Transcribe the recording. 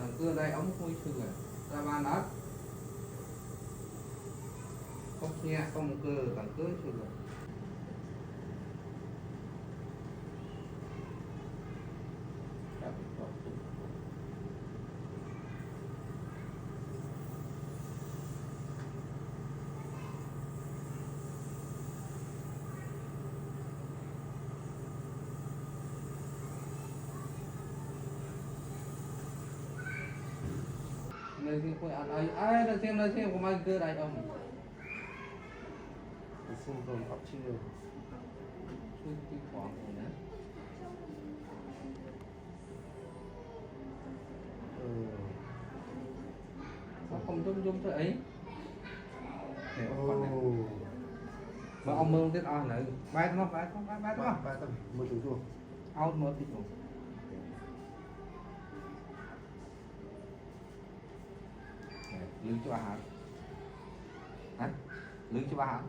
đằng cưa đây ống khui sườn ra ban đất không nhẹ không cơ đằng cưa sườn nơi khi tôi ăn ai nơi xem của mai cơ đây ông xin còn học chưa cái khoảng này nhé nó không giống thế ấy để ông còn này mà ông mơ tiết ao này bay nó bay tầm một tuổi rồi ao mơ thì rồi lưng cho bà hả lưng cho bà hả